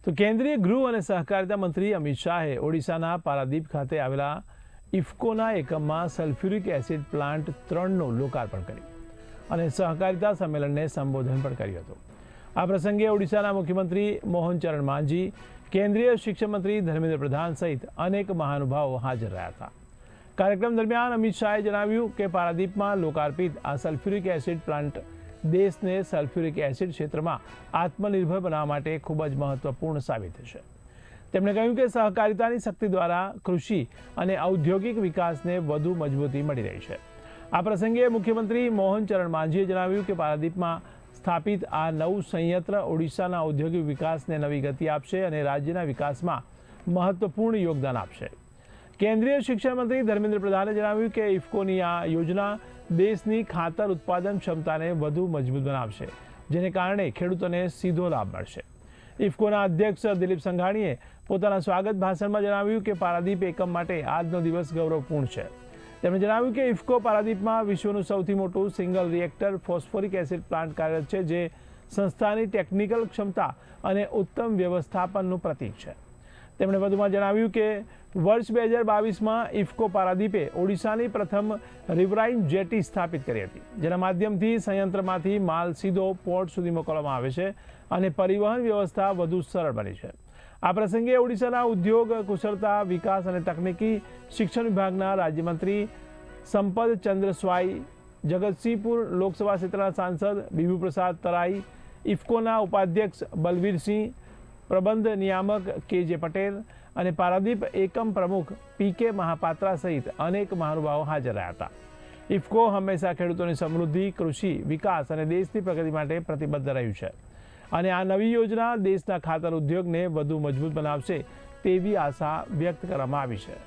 તો કેન્દ્રીય ગૃહ અને સહકારિતા મંત્રી અમિત શાહે ઓડિશાના પારાદીપ ખાતે આવેલા ઇફકોના એકમમાં સલ્ફ્યુરિક એસિડ પ્લાન્ટ 3નું લોકાર્પણ કર્યું અને સહકારિતા સંમેલનને સંબોધન પણ કર્યું હતું. આ પ્રસંગે ઓડિશાના મુખ્યમંત્રી મોહન ચરણ માંઝી, કેન્દ્રીય શિક્ષણ મંત્રી ધર્મેન્દ્ર પ્રધાન સહિત અનેક મહાનુભાવો હાજર રહ્યા હતા. કાર્યક્રમ દરમિયાન અમિત શાહે જણાવ્યું કે પારાદીપમાં લોકાર્પિત આ સલ્ફ્યુરિક એસિડ પ્લાન્ટ દેશને સલ્ફ્યુરિક એસિડ ક્ષેત્રમાં આત્મનિર્ભર બનાવવા માટે ખૂબ જ મહત્વપૂર્ણ સાબિત થશે. તેમણે કહ્યું કે સહકારિતાની શક્તિ દ્વારા કૃષિ અને ઔદ્યોગિક વિકાસને વધુ મજબૂતી મળી રહી છે. આ પ્રસંગે મુખ્યમંત્રી મોહન ચરણ માંઝીએ જણાવ્યું કે પારાદીપમાં સ્થાપિત આ નવું સંયંત્ર ઓડિશાના ઔદ્યોગિક વિકાસને નવી ગતિ આપશે અને રાજ્યના વિકાસમાં મહત્વપૂર્ણ યોગદાન આપશે. કેન્દ્રીય શિક્ષણ મંત્રી ધર્મેન્દ્ર પ્રધાને જણાવ્યું કે ઇફકોની આ યોજના દેશની ખાતર ઉત્પાદન ક્ષમતાને વધુ મજબૂત બનાવશે, જેને કારણે ખેડૂતોને સીધો લાભ મળશે. ઇફકોના અધ્યક્ષ દિલીપ સંઘાણીએ પોતાના સ્વાગત ભાષણમાં જણાવ્યું કે પારાદીપ એકમ માટે આજનો દિવસ ગૌરવપૂર્ણ છે. તેમણે જણાવ્યું કે ઇફકો પારાદીપમાં વિશ્વનું સૌથી મોટું single reactor phosphoric acid plant કાર્યરત છે, જે સંસ્થાની ટેકનિકલ ક્ષમતા અને ઉત્તમ વ્યવસ્થાપનનું પ્રતીક છે. તેમણે વધુમાં જણાવ્યું કે વર્ષ 2022માં ઇફકો પારાદીપે ઓડિશાની પ્રથમ રિવરાઇન જેટી સ્થાપિત કરી હતી, જેના માધ્યમથી સંયંત્રમાંથી માલ સીધો પોર્ટ સુધી મોકલવામાં આવે છે અને પરિવહન વ્યવસ્થા વધુ સરળ બની છે. આ પ્રસંગે ઓડિશાના ઉદ્યોગ, કુશળતા વિકાસ અને તકનીકી શિક્ષણ વિભાગના રાજ્યમંત્રી સંપદ ચંદ્ર સ્વાઈ, જગતસિંહપુર લોકસભા ક્ષેત્રના સાંસદ બીભુ પ્રસાદ તરાઈ, ઇફકોના ઉપાધ્યક્ષ બલવીરસિંહ, પ્રબંધ નિયામક કે.જે. પટેલ અને પારાદીપ એકમ પ્રમુખ પી.કે. મહાપાત્રા સહિત અનેક મહાનુભાવો હાજર રહ્યા હતા. ઇફકો હંમેશા ખેડૂતોની સમૃદ્ધિ, કૃષિ વિકાસ અને દેશની પ્રગતિ માટે પ્રતિબદ્ધ રહ્યું છે અને આ નવી યોજના દેશના ખાતર ઉદ્યોગને વધુ મજબૂત બનાવશે તેવી આશા વ્યક્ત કરવામાં આવી છે.